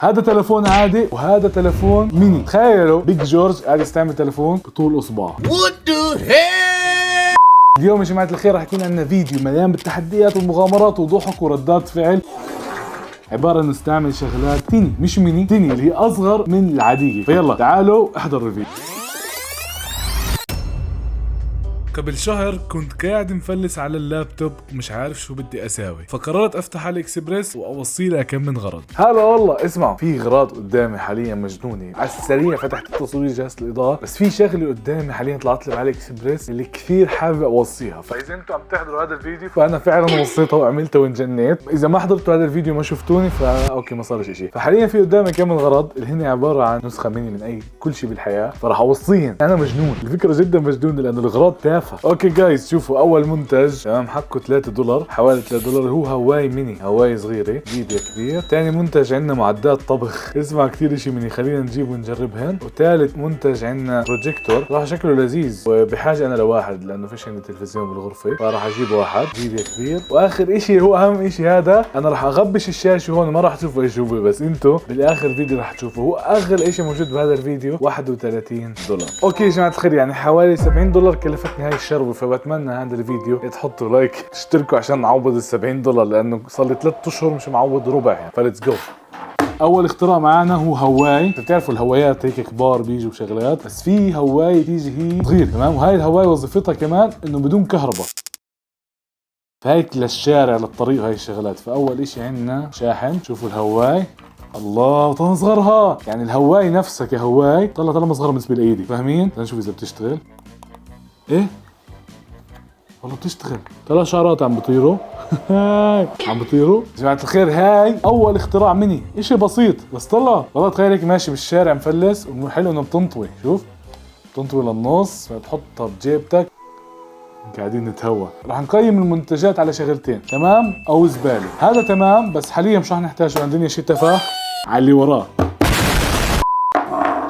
هذا تلفون عادي وهذا تلفون ميني. تخيلوا بيج جورج قاعد يستعمل تلفون بطول اصبع. اليوم يا جماعة الخير رح يكون عندنا فيديو مليان بالتحديات والمغامرات وضحك وردات فعل، عبارة انه نستعمل شغلات تيني مش ميني، تيني اللي هي اصغر من العادية. فيلا تعالوا احضروا الفيديو. قبل شهر كنت قاعد مفلس على اللابتوب ومش عارف شو بدي اساوي، فقررت افتح علي اكسبريس واوصي لها كم من غرض. هلا والله اسمعوا، في غراض قدامي حاليا مجنونه. على السريع فتحت التصوير جهاز الاضاءه، بس في شغله قدامي حاليا طلعت لي على اكسبريس اللي كثير حابب اوصيها. فاذا انتم عم تحضروا هذا الفيديو فانا فعلا وصيتها وعملتها وانجنيت. اذا ما حضرتوا هذا الفيديو ما شفتوني اوكي ما صار شيء. فحاليا في قدامي كم من غرض اللي هن عباره عن نسخه مني من اي كل شيء بالحياه، فراح اوصيهم. انا مجنون، الفكره جدا مجنونه لانه الغراض تافهه. اوكي جايز شوفوا، اول منتج تمام حقه $3 حوالي $3 هو هواي ميني، هواي صغيره جيبها كبير. ثاني منتج عندنا معدات طبخ، اسمع كثير شيء مني، خلينا نجيب ونجربهن. وثالث منتج عندنا بروجيكتور، راح شكله لذيذ وبحاجه انا لواحد لانه فيش عندي تلفزيون بالغرفه، فراح اجيب واحد جيبها كبير. واخر شيء هو اهم شيء، هذا انا راح اغبش الشاشه هون، ما راح تشوفوا ايش هو، بس انتم بالاخر فيديو راح تشوفوا. هو اغلى شيء موجود بهذا الفيديو $31. اوكي يا جماعه الخير، يعني حوالي $70 كلفتني هاي الشروه. فبتمنى هذا الفيديو تحطوا لايك، تشتركوا عشان نعوض $70 لانه صار لي 3 اشهر مش معوض ربع يعني. فليتس جو. اول اختراع معنا هو هواي. بتعرفوا الهوايات هيك كبار بيجوا بشغلات، بس في هواي تيجي هي صغير تمام. وهاي الهواي وظيفتها كمان انه بدون كهرباء، فهيك للشارع للطريق هاي الشغلات. فاول اشي عندنا شاحن. شوفوا الهواي، الله طلع مصغرها، يعني الهواي نفسها كهواي طلع مصغرها بالنسبه لايدي، فاهمين؟ نشوف اذا بتشتغل. ايه والله بتشتغل، طلع شعرات عم بطيروا. عم بطيروا. جماعة الخير هاي اول اختراع مني، اشي بسيط بس طلع. والله تخيل هيك ماشي بالشارع مفلس، وحلو انه بتنطوي. شوف بتنطوي للنص، بتحطها بجيبتك. قاعدين نتهوى. راح نقيم المنتجات على شغلتين، تمام او زبالة. هذا تمام بس حاليا مش راح نحتاجه، عندنا شيء تفاح على اللي وراه.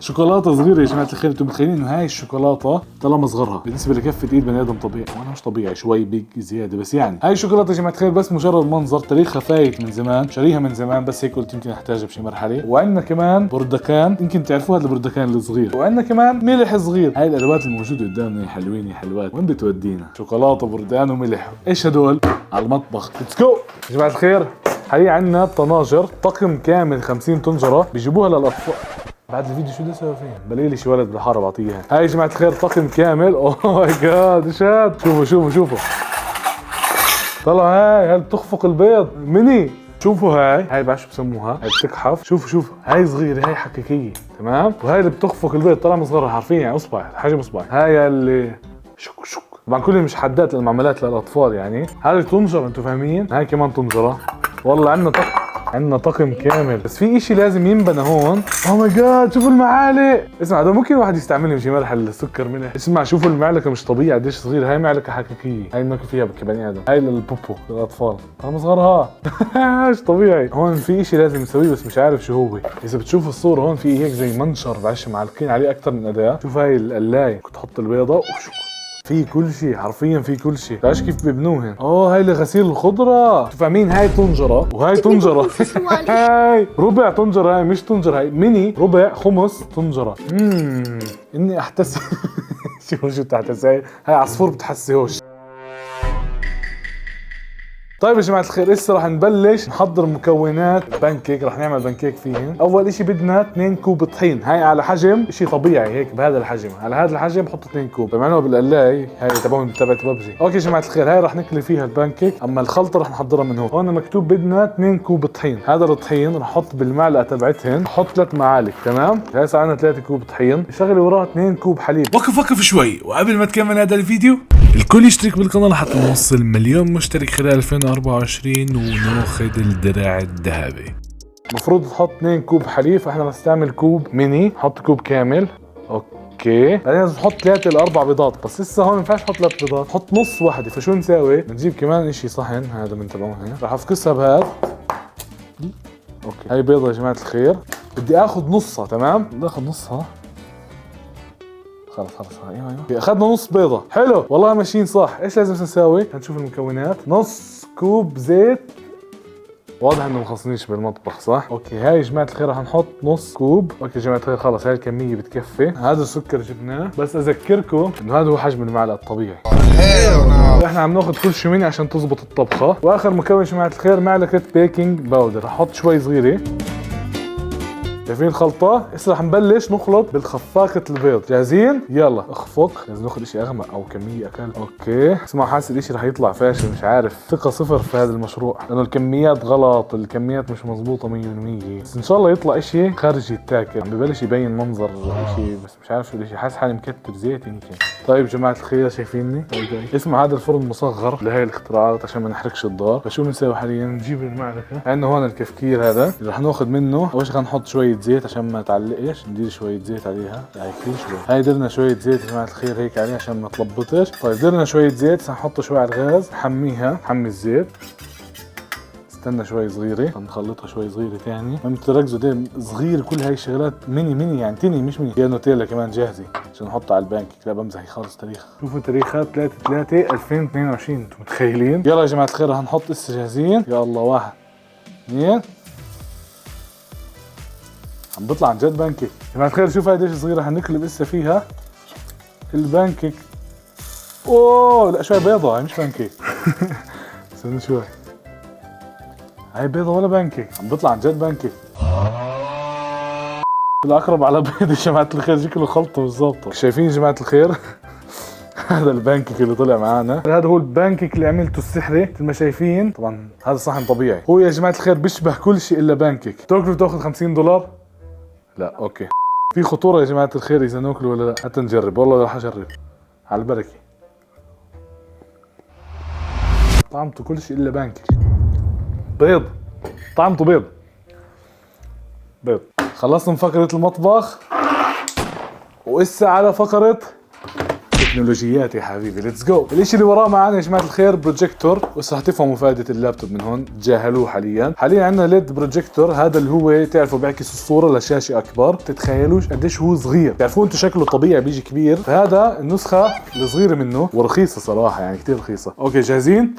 شوكولاته صغيره يا جماعه الخير. انتم متخيلين انه هاي الشوكولاته طالما صغرها بالنسبه لكفه ايد بني ادم طبيعي، وانا مش طبيعي شوي بيج زياده، بس يعني هاي الشوكولاته يا جماعه الخير بس مجرد منظر. تاريخها فايت من زمان، شاريها من زمان، بس هيك قلت يمكن احتاجها بشي مرحله. وعندنا كمان بردكان، يمكن تعرفوا هذا البردكان الصغير. وعندنا كمان ملح صغير. هاي الادوات الموجوده قدامنا حلوين يا حلوات. وين بتودينا؟ شوكولاته بردان وملح، ايش هدول؟ على المطبخ. ليتس جو يا جماعه الخير. حاليا عندنا طناجر، طقم كامل 50 طنجره بيجيبوها للاطفال. بعد الفيديو شو بدي اسوي فيها؟ بلاقي لي شي ولد بالحاره بعطيها. هاي يا جماعه الخير طقم كامل. اوه ماي جاد شاد. شوفوا طلع هاي بتخفق البيض ميني. شوفوا هاي بعرف شو بسموها، هاي بتكحف. شوفوا هاي صغيره، هاي حقيقيه تمام. وهاي اللي بتخفق البيض طلع مصغرها حرفيا يعني اصبع، حجم اصبع. هاي اللي شك طبعا كلهم مش حدات للمعملات للاطفال يعني. هاي طنجره، انتم فاهمين؟ هاي كمان طنجره. والله عندنا طقم كامل. بس في اشي لازم ينبنى هون. اوه ماي جاد شوفوا المعالق. اسمع هذا ممكن واحد يستعملهم شي مرحله سكر ملح. اسمع شوفوا المعلقه مش طبيعي قديش صغيره. هاي معلقه حقيقيه، هاي بناكل فيها كبني ادم. هاي للبوبو للاطفال، انا مصغرها. مش طبيعي. هون في اشي لازم نسويه بس مش عارف شو هو. اذا بتشوفوا الصوره هون في هيك زي منشر بعش معلقين عليه اكثر من اداه. شوف هاي القلايه تحط البيضه وشو في كل شيء، حرفيا في كل شيء. تعرف كيف ببنوهن؟ هاي لغسيل الخضره. انتوا فاهمين؟ هاي طنجره وهاي طنجره. هاي ربع طنجره، هاي مش طنجره، هاي ميني ربع خمس طنجره. اني احتسي. شو تحتسي؟ هاي عصفور بتحسيهوش. طيب يا جماعة الخير، هسه رح نبلش نحضر مكونات بانكيك. رح نعمل بانكيك فيهن. اول اشي بدنا 2 كوب طحين. هاي على حجم اشي طبيعي هيك بهذا الحجم، على هذا الحجم حط 2 كوب. بمعنى بالقلاية هاي تبعت ببجي. اوكي يا جماعة الخير، هاي رح نكلي فيها البانكيك، اما الخلطة رح نحضرها من هون. هون مكتوب بدنا 2 كوب طحين. هذا الطحين رح احط بالمعلقة تبعتهن، حط 3 معالق تمام. هاي صار عندنا 3 كوب طحين. الشغلة وراها 2 كوب حليب. وقف شوي، وقبل ما تكمل هذا الفيديو الكل يشترك بالقناة حتى نوصل 1,000,000 مشترك خلال 2024 وناخذ الدراع الذهبي. المفروض تحط 2 كوب حليب، فاحنا رح نستعمل كوب ميني. حط كوب كامل. اوكي بعدين لازم تحط 3 ل 4 بيضات، بس لسه هون ما ينفعش تحط 3 بيضات، حط نص واحدة. فشو نساوي؟ نجيب كمان اشي صحن، هذا من تبعون هنا، رح افكسها بهذا. اوكي هاي بيضة يا جماعة الخير، بدي اخذ نصها تمام. بدي اخذ نصها. خلص ايوه اخذنا نص بيضة. حلو والله ماشيين صح. ايش لازم نسوي؟ هنشوف المكونات. نص كوب زيت واضح انه مخصنيش بالمطبخ صح. اوكي هاي يا جماعه الخير رح نحط نص كوب. اوكي يا جماعه الخير خلص هاي الكميه بتكفي. هذا السكر جبناه، بس اذكركم انه هذا هو حجم المعلقه الطبيعي. احنا عم ناخذ كل شيء مني عشان تزبط الطبخه. واخر مكون يا جماعه الخير معلقه بيكنج باودر، رح احط شوي صغيره. شايفين الخلطة؟ هسه رح نبلش نخلط بالخفاقة البيض. جاهزين؟ يلا اخفق. لازم ناخذ اشي اغمق او كمية اقل. اوكي اسمع، حاسس الاشي رح يطلع فاشل، مش عارف، ثقة صفر في هذا المشروع لانه الكميات غلط، الكميات مش مزبوطة 100%. بس ان شاء الله يطلع اشي خارج يتاكل. عم ببلش يبين منظر اشي بس مش عارف شو الاشي، حاسس حالي مكتر زيت يمكن. طيب جماعة الخير شايفيني؟ طيب اسمع، هذا الفرن مصغر لهي الاختراعات عشان ما نحرقش الدار. فشو بنسوي حاليا؟ نجيب المعلقة، عندنا هون الكفكير هذا اللي رح ناخذ منه. اول شيء خلينا نحط شوية زيت عشان ما تعلقش، ندير شوية زيت عليها. هاي كثير شوي. هاي درنا شوية زيت يا جماعة الخير هيك عليها عشان ما تلبطش. طيب درنا شوية زيت، نحطه شوي على الغاز، نحميها، نحمي الزيت. استنى شوي صغيرة، نخلطها شوي صغيرة ثاني. ما تركزوا دي صغير، كل هاي الشغلات ميني يعني تيني مش ميني. فيها نوتيلا كمان جاهزة عشان نحطها على البانكيك. لا بمزح خالص تاريخ. شوفوا تاريخها 3/3/2022. انتم متخيلين؟ يلا يا جماعة الخير هنحط اسا جاهزين. يا الله 1 2. عم بطلع عن جد بانكيك يا جماعة الخير. شوف قديش صغيرة، هنقلب اسا فيها البانكيك. اوه لا شوي بيضة، هاي مش بانكيك. استنى شوي، هاي بيضة ولا بانكيك؟ عم بطلع عن جد بانكيك. الأقرب على بيض يا جماعة الخير، شكله خلطة بالضبط. شايفين يا جماعة الخير؟ هذا البانكيك اللي طلع معانا. هذا هو البانكيك اللي عملته السحري مثل ما شايفين. طبعا هذا صحن طبيعي. هو يا جماعة الخير بيشبه كل شيء إلا بانكيك. تاكله تاخذ $50؟ لا اوكي. في خطورة يا جماعة الخير إذا ناكله ولا لا، حتى نجرب. والله راح أجرب على البركة. طعمته كل شيء إلا بانكيك. بيض، طعمته بيض. خلصنا من فقرة المطبخ، وإسا على فقرة تكنولوجيات يا حبيبي. ليتس جو. الاشي اللي وراه معنا يا جماعة الخير بروجيكتور، وإسا هتفهموا فائدة اللابتوب من هون. تجاهلوه حاليا عندنا ليد بروجيكتور. هذا اللي هو تعرفوا بيعكس الصورة لشاشة أكبر. تتخيلوش قديش هو صغير. تعرفوا انتوا شكله طبيعي بيجي كبير، فهذا النسخة الصغيرة منه ورخيصة صراحة، يعني كتير رخيصة. اوكي جاهزين؟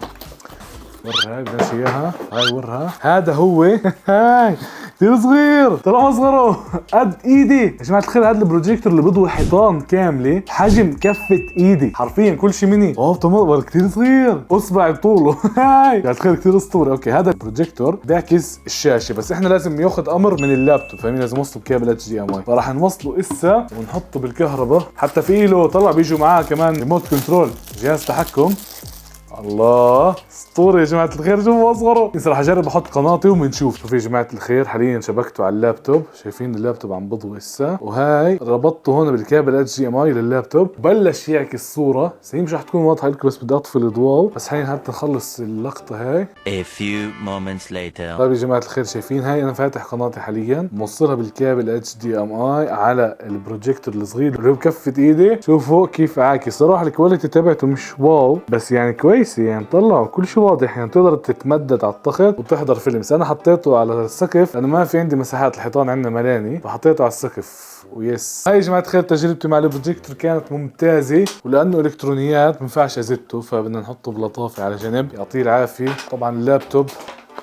ورها هاي بدناش اياها. هاي ورها. هذا هو هاي كثير صغير، طلع اصغره قد ايدي يا جماعه الخير. هذا البروجيكتور اللي بيضوي حيطان كامله، حجم كفه ايدي حرفيا، كل شيء مني. اوه كثير صغير، اصبع بطوله. هاي يا جماعه الخير كثير اسطوري. اوكي هذا البروجيكتور بيعكس الشاشه، بس احنا لازم ياخذ امر من اللابتوب، فاهمين؟ لازم نوصله بكابل HDMI. فراح نوصله اسا ونحطه بالكهرباء. حتى في له طلع بيجوا معاه كمان ريموت كنترول، جهاز تحكم. الله اسطوري يا جماعة الخير. شوفوا اصغره. هسه رح اجرب احط قناتي وبنشوف. شوفوا يا جماعة الخير حاليا شبكته على اللابتوب. شايفين اللابتوب عم بضوي هسه، وهاي ربطته هون بالكابل HDMI لللابتوب. بلش يعكس صورة. هي مش رح تكون واضحة لكم، بس بدي اطفي الضوء. بس حاليا حتى نخلص اللقطة هاي. A few moments later. طيب يا جماعة الخير شايفين هاي انا فاتح قناتي حاليا، موصلها بالكابل HDMI على البروجيكتور الصغير اللي هو بكفة ايدي. شوفوا كيف عاكس. صراحة الكواليتي تبعته مش واو، بس يعني كويسة، يعني طلعوا كل شيء واضح، يعني تقدر تتمدد على التخت وتحضر فيلم. بس انا حطيته على السقف لانه ما في عندي مساحات، الحيطان عندنا ملاني، فحطيته على السقف ويس. هاي يا جماعة الخير تجربتي مع البروجيكتور كانت ممتازة، ولانه الكترونيات ما بينفعش ازته، فبدنا نحطه بلطافة على جنب. يعطيه العافية. طبعا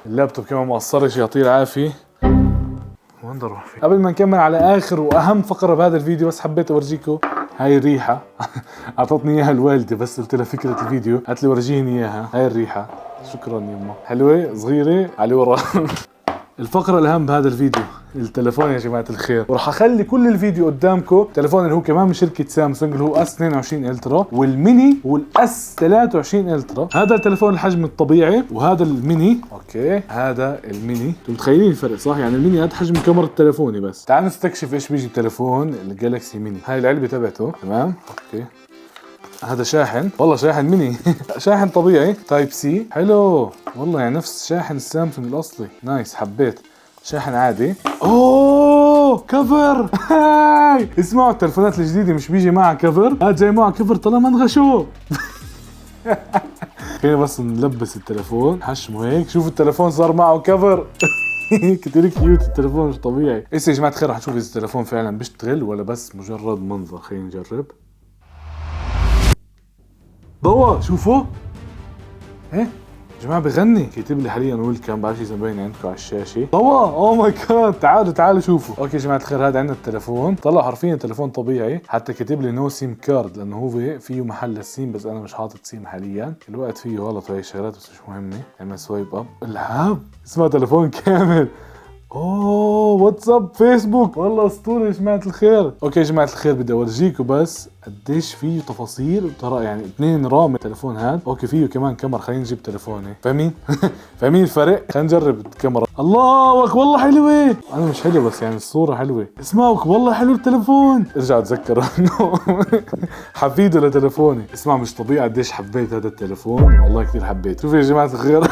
اللابتوب كمان مقصرش، يعطيه العافية. وين اروح فيه؟ قبل ما نكمل على اخر واهم فقره بهذا الفيديو، بس حبيت اورجيكم هاي الريحه. اعطتني اياها الوالده، بس قلت لها فكره الفيديو قالت لي ورجيني اياها. هاي الريحه شكرا يمه، حلوه صغيره على ورا. الفقرة الأهم بهذا الفيديو التليفون يا جماعة الخير، وراح أخلي كل الفيديو قدامكم. تليفون اللي هو كمان من شركة سامسونج، اللي هو S22 الترا، والميني والS23 الترا. هذا التليفون الحجم الطبيعي، وهذا الميني. اوكي هذا الميني. انتم متخيلين الفرق صح؟ يعني الميني قد حجم كاميرا التليفوني. بس تعالوا نستكشف ايش بيجي بتليفون الجالكسي ميني. هاي العلبة تبعته تمام. اوكي هذا شاحن، والله شاحن ميني. شاحن طبيعي تايب سي، حلو والله، يعني نفس شاحن السامسونج الاصلي. نايس حبيت. شاحن عادي. اوه كفر. هاي اسمعوا، التلفونات الجديده مش بيجي معها كفر، هذا جاي معها كفر. طلع ما انغشوه. خلينا بس نلبس التلفون حشمه هيك. شوفوا التلفون صار معه كفر. كتير كيوت التلفون، مش طبيعي. يا جماعه الخير رح نشوف اذا التلفون فعلا بيشتغل ولا بس مجرد منظر. خلينا نجرب. ضوء، شوفوا ايه جماعة بغني كاتب لي حاليا ويلكم، بعرفش اذا مبين عندكم على الشاشة. طبعا اوه ماي جاد، تعالوا شوفوا. اوكي يا جماعة الخير، هذا عندنا التليفون، طلع حرفيا تليفون طبيعي، حتى كاتب لي نو سيم كارد لانه هو فيه محل السيم، بس انا مش حاطط سيم حاليا، الوقت فيه غلط وهي الشغلات بس مش مهمة. عمل سوايب اب، العاب اسمها تليفون كامل. اوه واتساب فيسبوك، والله اسطوري يا جماعة الخير. اوكي يا جماعة الخير، بدي اورجيكم بس قديش فيه تفاصيل ترى، يعني 2 رام التليفون هذا. اوكي فيه كمان كاميرا، خلينا نجيب تليفوني، فاهمين؟ فاهمين الفرق؟ خلينا نجرب الكاميرا. الله اكبر والله حلوة، انا مش حلو بس يعني الصورة حلوة. اسمعوا والله حلو التليفون، ارجع اتذكر انه حفيده لتليفوني. اسمع مش طبيعي قديش حبيت هذا التليفون، والله كثير حبيت. شوفوا يا جماعة الخير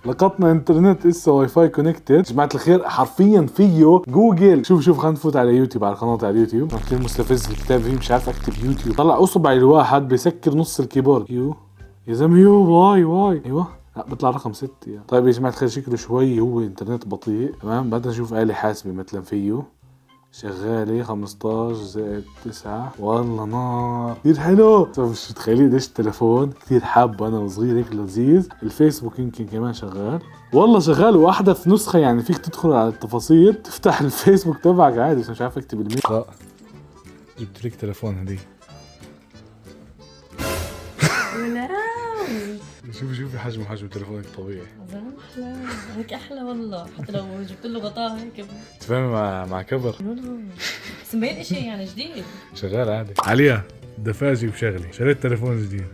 لقطنا انترنت اسا واي فاي كونكتد. جماعة الخير حرفيا فيه جوجل. شوف خلينا نفوت على يوتيوب، على القناة على اليوتيوب. كثير مستفز الكتاب فيه، مش عارف اكتب يوتيوب. طلع اصبعي الواحد بيسكر نص الكيبورد. يا زلمه واي ايوه، لا بيطلع رقم 6 يعني. طيب يا جماعة الخير شكله شوي هو انترنت بطيء، تمام. بدنا نشوف آلة حاسبة مثلا فيه شغالة 15 زائد 9، والله نار كثير حلو. مش متخيلين قديش التليفون كثير حابه انا وصغير هيك لذيذ. الفيسبوك يمكن كمان شغال، والله شغال واحدث نسخة، يعني فيك تدخل على التفاصيل تفتح الفيسبوك تبعك عادي، بس مش عارف اكتب الميل. لا جبت لك تليفون هدي. شوفي حجم تليفونك طبيعي. احلى هيك احلى والله، حتى لو جبت له غطاء هيك تفهم مع كبر. بس مبين اشي يعني جديد، شغال عادي. عليا بدي افاجئك بشغلي، شريت تليفون جديد.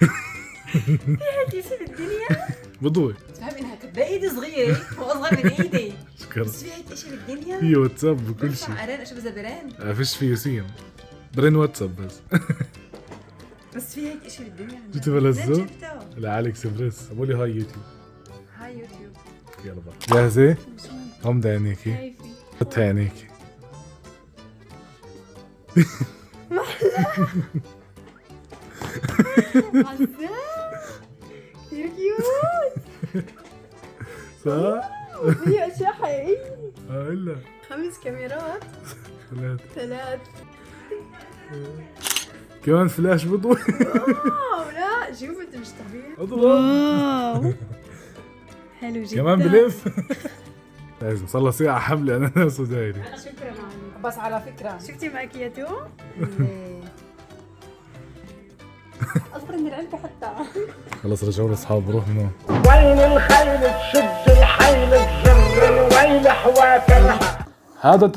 هيك شيء بالدنيا بضوي. تفهم انها كبه ايدي صغيره واصغر من ايدي، شكرا. بس في هيك شيء بالدنيا. في واتساب وكل شيء. قرين شو بزبرين، فيش فيه سيم، برين واتساب بس. بس في هيك شيء بالدنيا. جبت بلزو؟ لا على اكسبريس. ابولي هاي يوتيوب. هاي يوتيوب. يلا بقى جاهزة؟ غمضي عينيكي، كيفي فتحي عينيكي. كثير كيوت، صح؟ في اشياء حقيقية. الا 5 كاميرات، 3 كمان فلاش بضوي. واو لا شوف انت مش طبيعي. واو حلو جدا كمان بلف. لازم صار له ساعة حملة اناناس ودايري. شكرا معلم. بس على فكرة شفتي ماكياته؟ اصغر من العلبة حتى. خلص رجعوا لاصحاب، بروح من هون. وين الخيل تشد الحيل تجر الويل حواك هذا